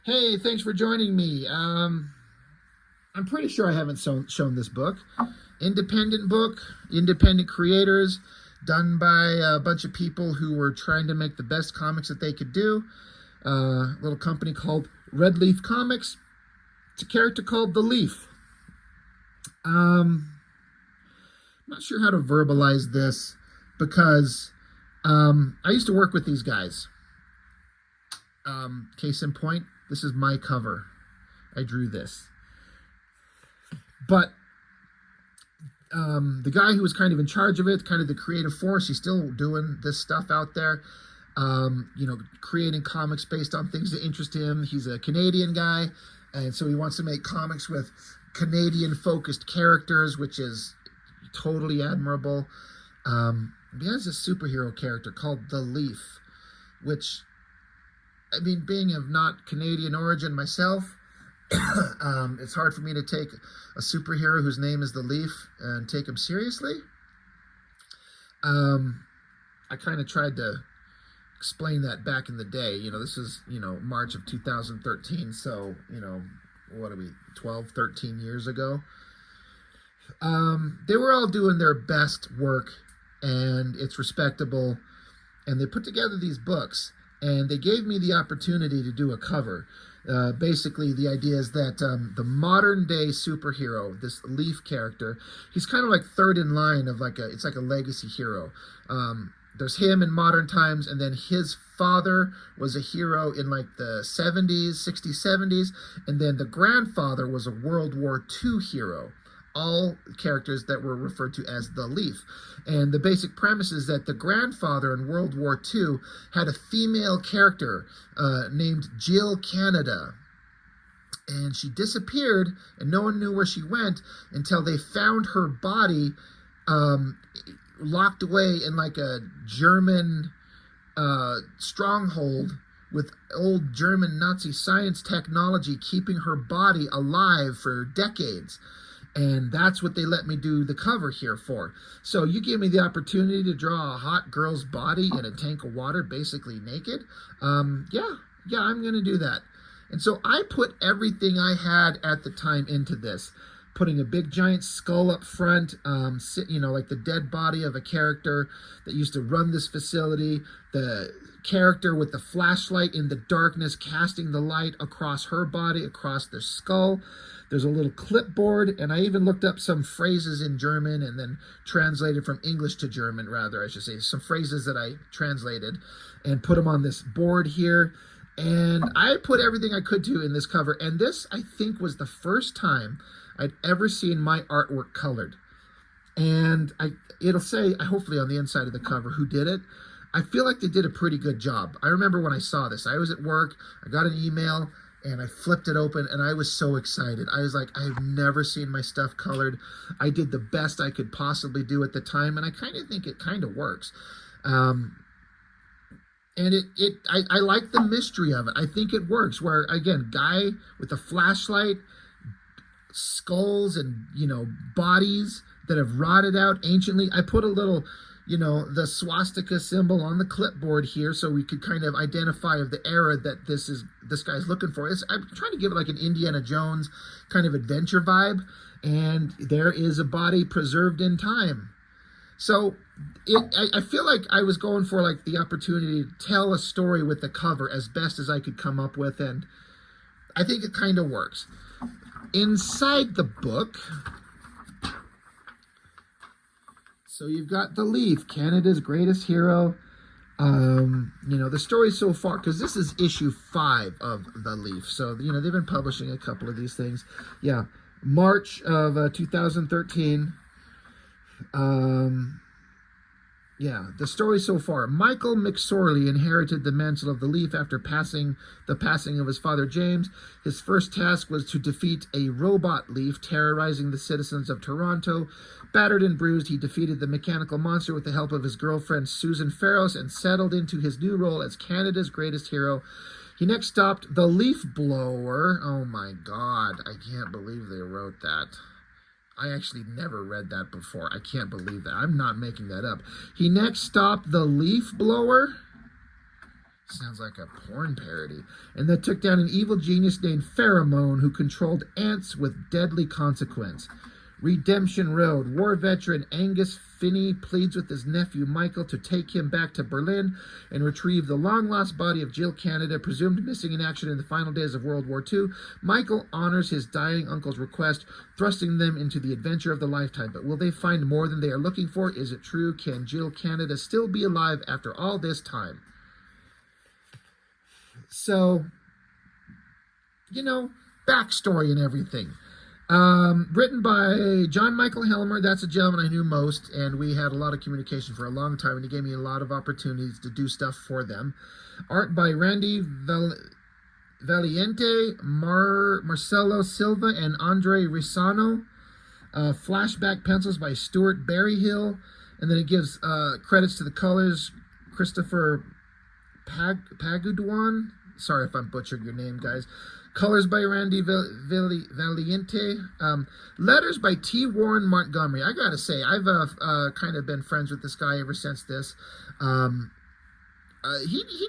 Hey, thanks for joining me. I'm pretty sure I haven't shown this book. Independent book, independent creators, done by a bunch of people who were trying to make the best comics that they could do. A little company called Red Leaf Comics. It's a character called the Leaf. I'm not sure how to verbalize this because I used to work with these guys. Case in point, this is my cover. I drew this. But the guy who was kind of in charge of it, kind of the creative force, he's still doing this stuff out there, creating comics based on things that interest him. He's a Canadian guy, and so he wants to make comics with Canadian-focused characters, which is totally admirable. He has a superhero character called the Leaf, which, I mean, being of not Canadian origin myself, it's hard for me to take a superhero whose name is the Leaf and take him seriously. I kind of tried to explain that back in the day. This is, March of 2013. So, what are we, 12, 13 years ago? They were all doing their best work, and it's respectable. And they put together these books, and they gave me the opportunity to do a cover. Basically, the idea is that the modern day superhero, this Leaf character, he's kind of like third in line of it's like a legacy hero. There's him in modern times, and then his father was a hero in like the 70s, 60s, 70s, and then the grandfather was a World War II hero. All characters that were referred to as the Leaf. And the basic premise is that the grandfather in World War II had a female character named Jill Canada. And she disappeared, and no one knew where she went until they found her body locked away in like a German stronghold with old German Nazi science technology keeping her body alive for decades. And that's what they let me do the cover here for. So you give me the opportunity to draw a hot girl's body in a tank of water, basically naked. Yeah, I'm going to do that. And so I put everything I had at the time into this, putting a big giant skull up front, like the dead body of a character that used to run this facility, the character with the flashlight in the darkness casting the light across her body, across the skull. There's a little clipboard, and I even looked up some phrases in German and then translated from English to German, rather, I should say. Some phrases that I translated and put them on this board here. And I put everything I could do in this cover. And this, I think, was the first time I'd ever seen my artwork colored. And it'll say, hopefully on the inside of the cover, who did it. I feel like they did a pretty good job. I remember when I saw this, I was at work, I got an email, and I flipped it open, and I was so excited. I was like, I have never seen my stuff colored. I did the best I could possibly do at the time, and I kind of think it kind of works. And I like the mystery of it. I think it works, where, again, guy with a flashlight, skulls and, bodies that have rotted out anciently. I put a little, the swastika symbol on the clipboard here so we could kind of identify of the era that this guy's looking for. I'm trying to give it like an Indiana Jones kind of adventure vibe, and there is a body preserved in time. So I feel like I was going for like the opportunity to tell a story with the cover as best as I could come up with, and I think it kind of works. Inside the book, so you've got the Leaf, Canada's greatest hero. The story so far, because this is issue 5 of the Leaf. So, they've been publishing a couple of these things. Yeah, March of 2013. The story so far. Michael McSorley inherited the mantle of the Leaf after the passing of his father James. His first task was to defeat a robot Leaf terrorizing the citizens of Toronto. Battered and bruised, he defeated the mechanical monster with the help of his girlfriend Susan Farros and settled into his new role as Canada's greatest hero. He next stopped the Leaf Blower. Oh my God, I can't believe they wrote that. I actually never read that before. I can't believe that. I'm not making that up. He next stopped the Leaf Blower. Sounds like a porn parody. And that took down an evil genius named Pheromone who controlled ants with deadly consequence. Redemption Road. War veteran Angus Finney pleads with his nephew Michael to take him back to Berlin and retrieve the long-lost body of Jill Canada, presumed missing in action in the final days of World War II. Michael honors his dying uncle's request, thrusting them into the adventure of the lifetime. But will they find more than they are looking for? Is it true? Can Jill Canada still be alive after all this time? So, backstory and everything. Written by John Michael Helmer. That's a gentleman I knew most, and we had a lot of communication for a long time, and he gave me a lot of opportunities to do stuff for them. Art by Randy Valiente, Marcelo Silva, and Andre Risano. Flashback pencils by Stuart Berryhill, and then it gives credits to the colors, Christopher Paguduan. Sorry if I'm butchering your name, guys. Colors by Randy Valiente. Letters by T. Warren Montgomery. I gotta say, I've kind of been friends with this guy ever since this. He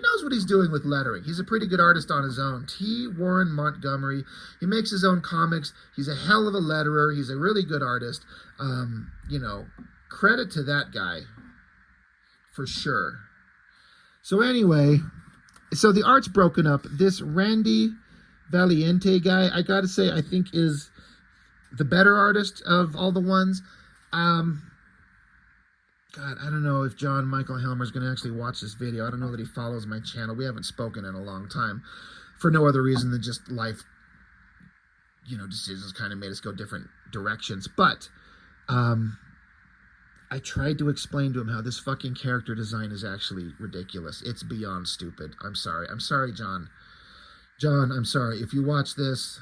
knows what he's doing with lettering. He's a pretty good artist on his own. T. Warren Montgomery. He makes his own comics. He's a hell of a letterer. He's a really good artist. Credit to that guy for sure. So anyway, so the art's broken up. This Randy Valiente guy, I gotta say, I think is the better artist of all the ones. God, I don't know if John Michael Helmer is going to actually watch this video. I don't know that he follows my channel. We haven't spoken in a long time for no other reason than just life, decisions kind of made us go different directions. But I tried to explain to him how this fucking character design is actually ridiculous. It's beyond stupid. I'm sorry. I'm sorry, John. John, I'm sorry. If you watch this,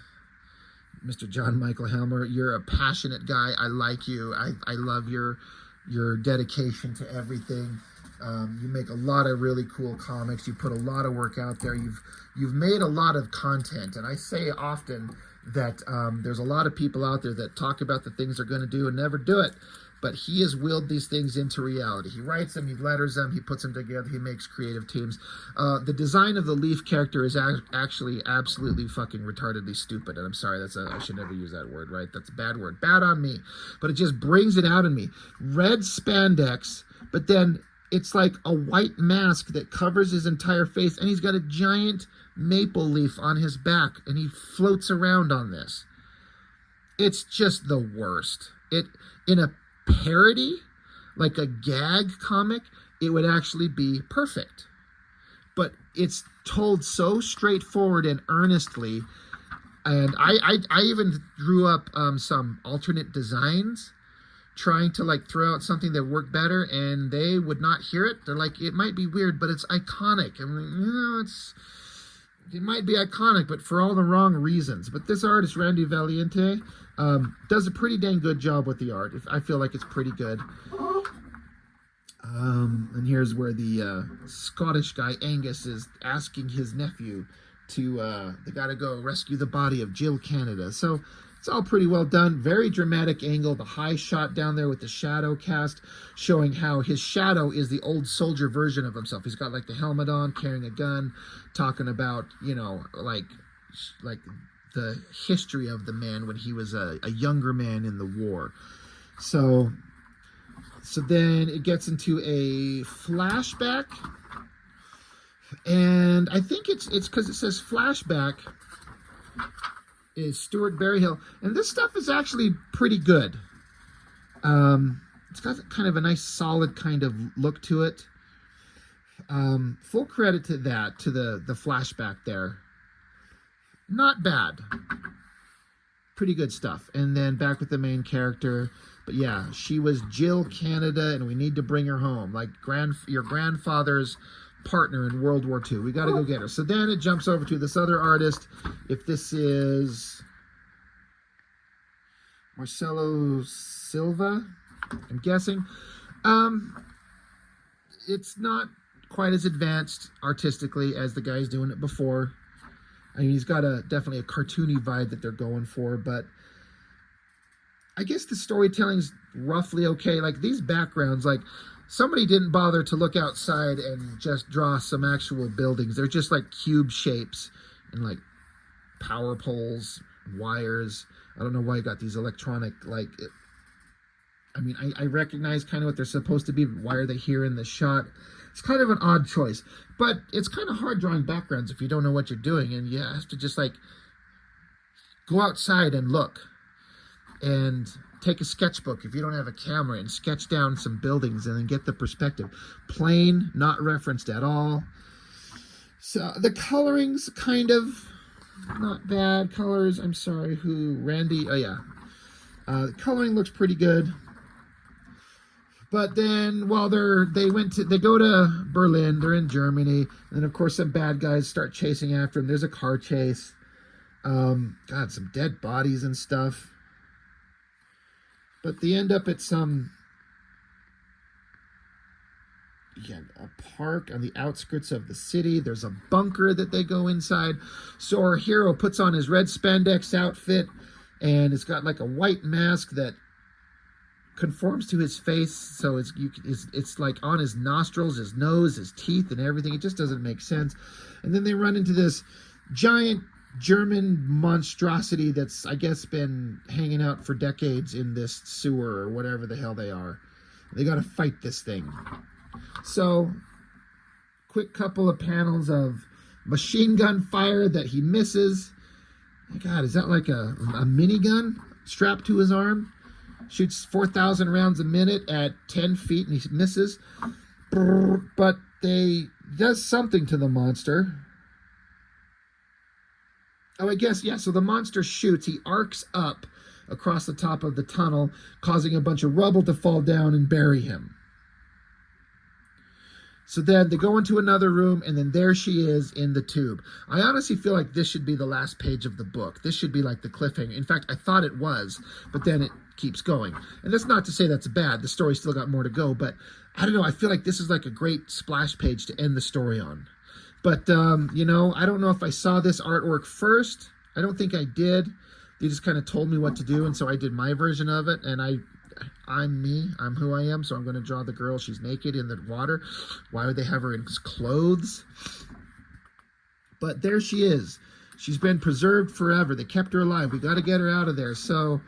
Mr. John Michael Helmer, you're a passionate guy. I like you. I love your dedication to everything. You make a lot of really cool comics. You put a lot of work out there. You've made a lot of content. And I say often that there's a lot of people out there that talk about the things they're going to do and never do it. But he has willed these things into reality. He writes them, he letters them, he puts them together, he makes creative teams. The design of the Leaf character is actually absolutely fucking retardedly stupid. And I'm sorry, I should never use that word, right? That's a bad word. Bad on me. But it just brings it out in me. Red spandex, but then it's like a white mask that covers his entire face, and he's got a giant maple leaf on his back, and he floats around on this. It's just the worst. In a parody, like a gag comic, it would actually be perfect. But it's told so straightforward and earnestly. And I even drew up some alternate designs, trying to throw out something that worked better, and they would not hear it. They're like, it might be weird, but it's iconic. I'm like, it might be iconic, but for all the wrong reasons. But this artist, Randy Valiente, does a pretty dang good job with the art. I feel like it's pretty good. And here's where the Scottish guy, Angus, is asking his nephew to, they gotta go rescue the body of Jill Canada. So it's all pretty well done. Very dramatic angle. The high shot down there with the shadow cast, showing how his shadow is the old soldier version of himself. He's got the helmet on, carrying a gun, talking about, like the history of the man when he was a younger man in the war. So then it gets into a flashback, and I think it's because it says flashback is Stuart Berryhill, and this stuff is actually pretty good. It's got kind of a nice solid kind of look to it. Full credit to that, to the flashback there. Not bad. Pretty good stuff. And then back with the main character. But yeah, she was Jill Canada, and we need to bring her home. Like your grandfather's partner in World War II. We got to go get her. So then it jumps over to this other artist. If this is Marcelo Silva, I'm guessing. It's not quite as advanced artistically as the guys doing it before. I mean, he's got definitely a cartoony vibe that they're going for, but I guess the storytelling's roughly okay. Like these backgrounds, like somebody didn't bother to look outside and just draw some actual buildings. They're just like cube shapes and like power poles, wires. I don't know why you got these electronic, like, I mean, I recognize kind of what they're supposed to be, but why are they here in the shot? It's kind of an odd choice, but it's kind of hard drawing backgrounds if you don't know what you're doing, and you have to just like go outside and look and take a sketchbook if you don't have a camera and sketch down some buildings and then get the perspective. Plain, not referenced at all. So the coloring's kind of not bad. Colors, I'm sorry, Randy? Oh yeah. The coloring looks pretty good. But then while they go to Berlin, they're in Germany, and then of course some bad guys start chasing after them. There's a car chase. God, some dead bodies and stuff. But they end up at a park on the outskirts of the city. There's a bunker that they go inside. So our hero puts on his red spandex outfit, and it's got like a white mask that conforms to his face, so it's like on his nostrils, his nose, his teeth, and everything. It just doesn't make sense. And then they run into this giant German monstrosity that's, I guess, been hanging out for decades in this sewer or whatever the hell they are. They got to fight this thing. So, quick couple of panels of machine gun fire that he misses. My God, is that like a minigun strapped to his arm? Shoots 4,000 rounds a minute at 10 feet and he misses. But they does something to the monster. Oh, I guess, yeah, so the monster shoots. He arcs up across the top of the tunnel, causing a bunch of rubble to fall down and bury him. So then they go into another room, and then there she is in the tube. I honestly feel like this should be the last page of the book. This should be like the cliffhanger. In fact, I thought it was, but then it keeps going. And that's not to say that's bad. The story still got more to go, but I don't know. I feel like this is like a great splash page to end the story on. But, you know, I don't know if I saw this artwork first. I don't think I did. They just kind of told me what to do, and so I did my version of it, and I'm me. I'm who I am, so I'm going to draw the girl. She's naked in the water. Why would they have her in clothes? But there she is. She's been preserved forever. They kept her alive. We got to get her out of there. So,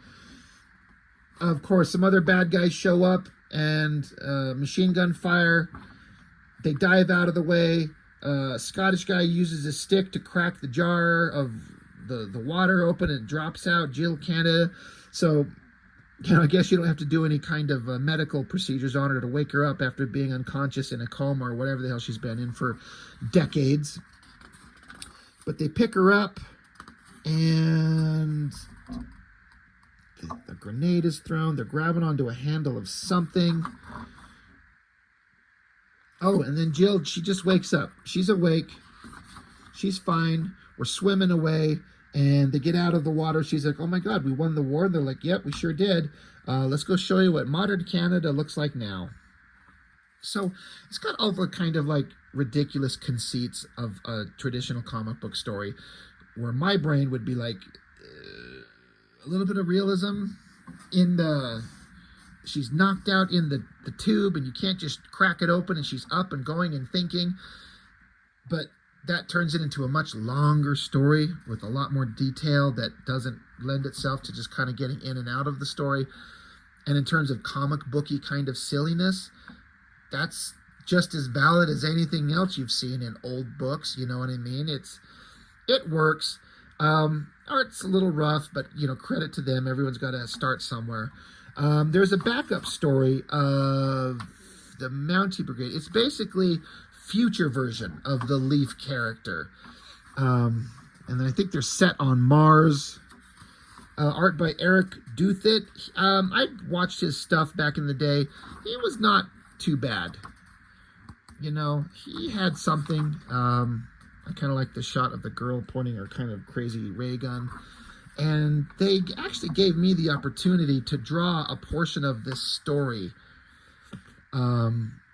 of course, some other bad guys show up, and machine gun fire. They dive out of the way. A Scottish guy uses a stick to crack the jar of the water open, and it drops out. Jill Canada. So, you know, I guess you don't have to do any kind of medical procedures on her to wake her up after being unconscious in a coma or whatever the hell she's been in for decades. But they pick her up, and the grenade is thrown. They're grabbing onto a handle of something. Oh, and then Jill, she just wakes up. She's awake. She's fine. We're swimming away. And they get out of the water. She's like, oh my God, we won the war. They're like, yep, we sure did. Let's go show you what modern Canada looks like now. So it's got all the kind of like ridiculous conceits of a traditional comic book story, where my brain would be like, a little bit of realism in she's knocked out in the tube, and you can't just crack it open, and she's up and going and thinking. But that turns it into a much longer story with a lot more detail that doesn't lend itself to just kind of getting in and out of the story. And in terms of comic booky kind of silliness, that's just as valid as anything else you've seen in old books. You know what I mean? It works. Art's a little rough, but, you know, credit to them. Everyone's got to start somewhere. There's a backup story of the Mountie Brigade. It's basically future version of the Leaf character. And then I think they're set on Mars. Art by Eric Duthit. I watched his stuff back in the day. He was not too bad. You know, he had something. I kind of like the shot of the girl pointing her kind of crazy ray gun. And they actually gave me the opportunity to draw a portion of this story.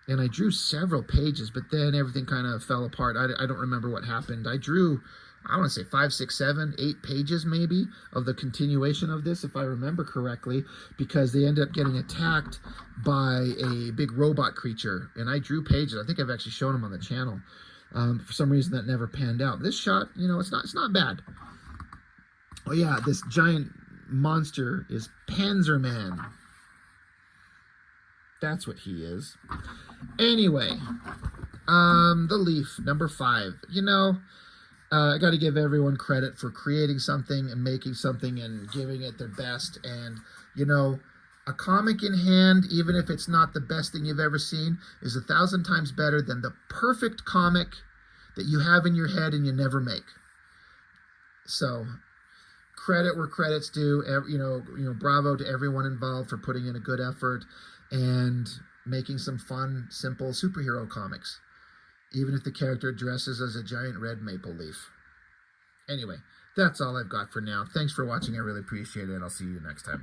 and I drew several pages, but then everything kind of fell apart. I don't remember what happened. I drew, I want to say 5, 6, 7, 8 pages maybe of the continuation of this, if I remember correctly, because they ended up getting attacked by a big robot creature, and I drew pages. I think I've actually shown them on the channel. For some reason that never panned out. This shot, you know, it's not bad. Oh yeah, this giant monster is Panzerman. That's what he is. Anyway, the Leaf, number 5. You know, I got to give everyone credit for creating something and making something and giving it their best. And, you know, a comic in hand, even if it's not the best thing you've ever seen, is 1,000 times better than the perfect comic that you have in your head and you never make. So, credit where credit's due. You know, bravo to everyone involved for putting in a good effort and making some fun, simple superhero comics, even if the character dresses as a giant red maple leaf. Anyway, that's all I've got for now. Thanks for watching. I really appreciate it. I'll see you next time.